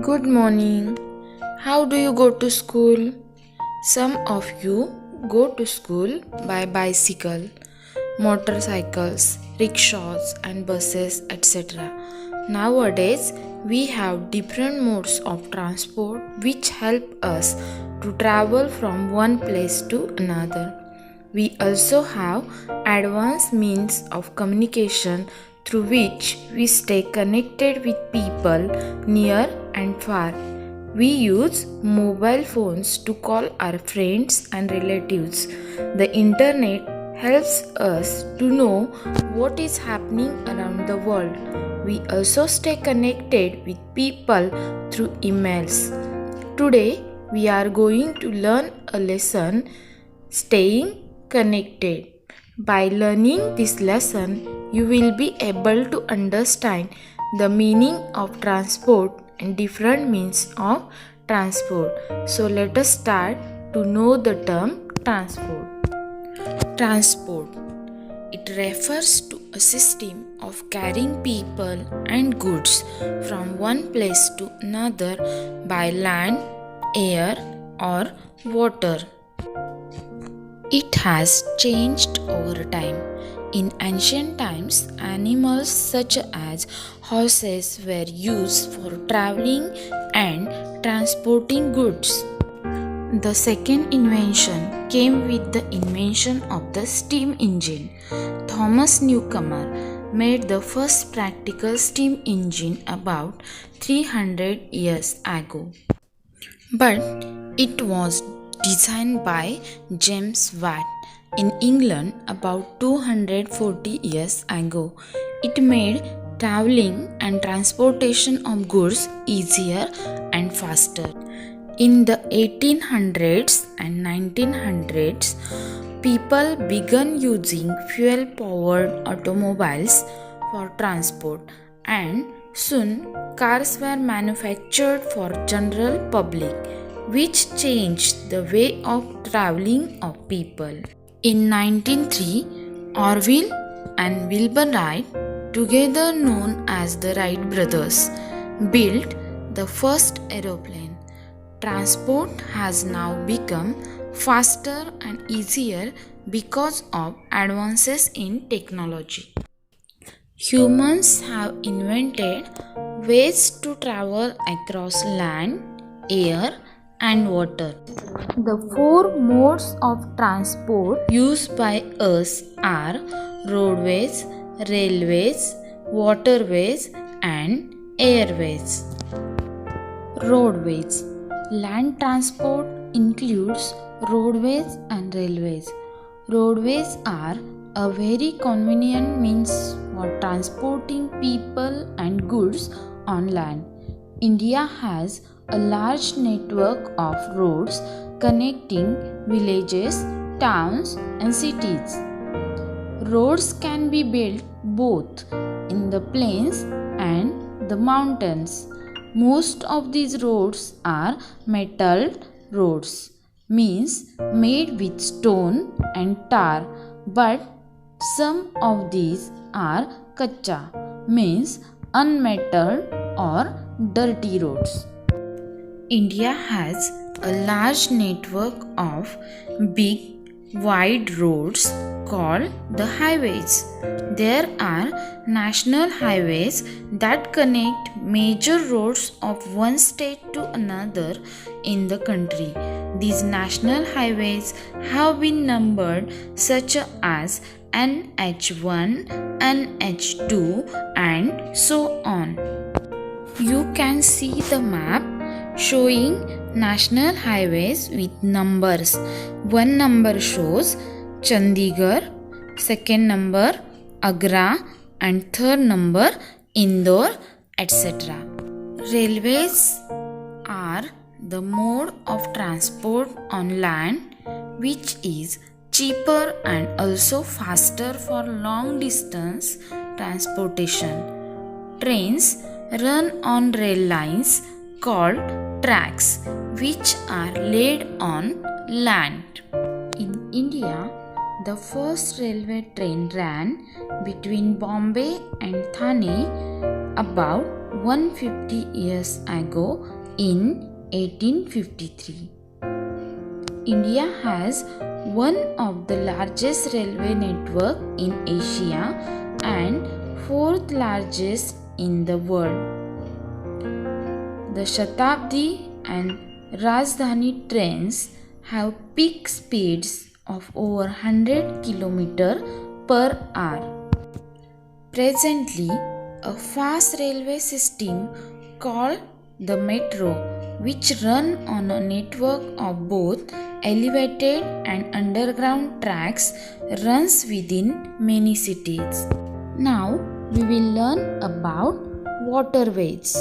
Good morning. How do you go to school? Some of you go to school by bicycle, motorcycles, rickshaws, and buses, etc. Nowadays, we have different modes of transport which help us to travel from one place to another. We also have advanced means of communication through which we stay connected with people near and far. We use mobile phones to call our friends and relatives. The internet helps us to know what is happening around the world. We also stay connected with people through emails. Today, we are going to learn a lesson, staying connected. By learning this lesson, you will be able to understand the meaning of transport and different means of transport. So let us start to know the term transport. Transport. It refers to a system of carrying people and goods from one place to another by land, air, or water. It has changed over time. In ancient times, animals such as horses were used for traveling and transporting goods. The second invention came with the invention of the steam engine. Thomas Newcomer made the first practical steam engine about 300 years ago. But it was designed by James Watt in England about 240 years ago. It made traveling and transportation of goods easier and faster. In the 1800s and 1900s, people began using fuel-powered automobiles for transport, and soon cars were manufactured for general public, which changed the way of traveling of people. In 1903, Orville and Wilbur Wright, together known as the Wright brothers, built the first aeroplane. Transport has now become faster and easier because of advances in technology. Humans have invented ways to travel across land, air, and water. The four modes of transport used by us are roadways, railways, waterways, and airways. Roadways. Land transport includes roadways and railways. Roadways are a very convenient means for transporting people and goods on land. India has a large network of roads connecting villages, towns, and cities. Roads can be built both in the plains and the mountains. Most of these roads are metalled roads, means made with stone and tar, but some of these are kacha, means unmetalled or dirty roads. India has a large network of big, wide roads called the highways. There are national highways that connect major roads of one state to another in the country. These national highways have been numbered such as NH1, NH2, and so on. You can see the map showing national highways with numbers. One number shows Chandigarh, second number Agra, and third number Indore, etc. Railways are the mode of transport on land which is cheaper and also faster for long distance transportation. Trains run on rail lines called tracks, which are laid on land. In India, the first railway train ran between Bombay and Thane about 150 years ago in 1853. India has one of the largest railway network in Asia and fourth largest in the world. The Shatabdi and Rajdhani trains have peak speeds of over 100 km per hour. Presently, a fast railway system called the metro, which run on a network of both elevated and underground tracks, runs within many cities. Now we will learn about waterways.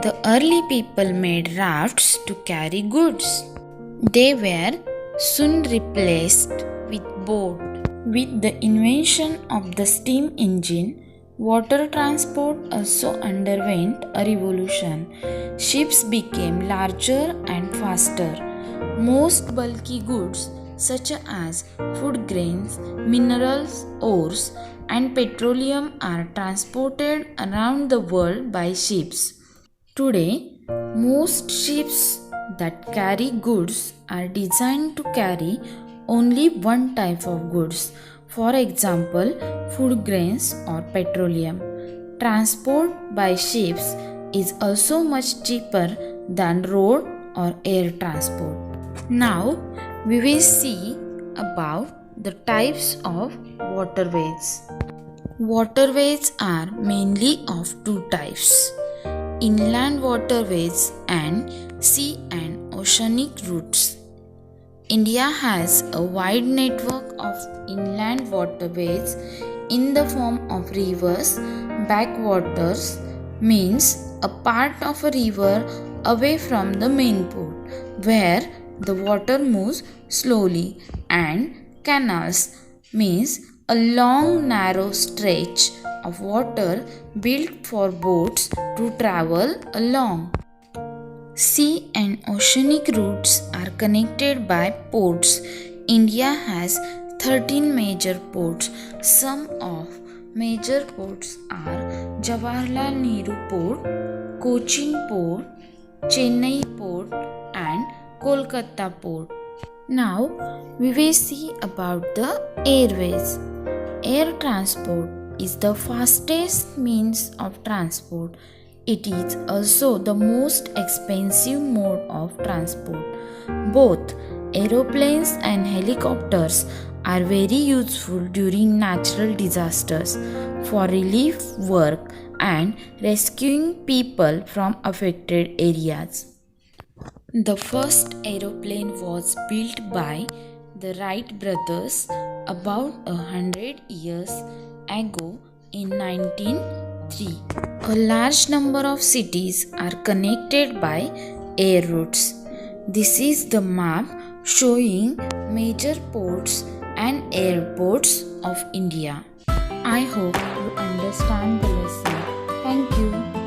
The early people made rafts to carry goods. They were soon replaced with boats. With the invention of the steam engine, water transport also underwent a revolution. Ships became larger and faster. Most bulky goods such as food grains, minerals, ores, and petroleum are transported around the world by ships. Today, most ships that carry goods are designed to carry only one type of goods, for example, food grains or petroleum. Transport by ships is also much cheaper than road or air transport. Now, we will see about the types of waterways. Waterways are mainly of two types: inland waterways and sea and oceanic routes. India has a wide network of inland waterways in the form of rivers. Backwaters means a part of a river away from the main port, where the water moves slowly, and canals means a long narrow stretch of water built for boats to travel along. Sea and oceanic routes are connected by ports. India has 13 major ports. Some of major ports are Jawaharlal Nehru Port, Cochin Port, Chennai Port, and Kolkata Port. Now we will see about the airways. Air transport is the fastest means of transport. It is also the most expensive mode of transport. Both aeroplanes and helicopters are very useful during natural disasters, for relief work and rescuing people from affected areas. The first aeroplane was built by the Wright brothers about 100 years ago in 1903. A large number of cities are connected by air routes. This is the map showing major ports and airports of India. I hope you understand the lesson. Thank you.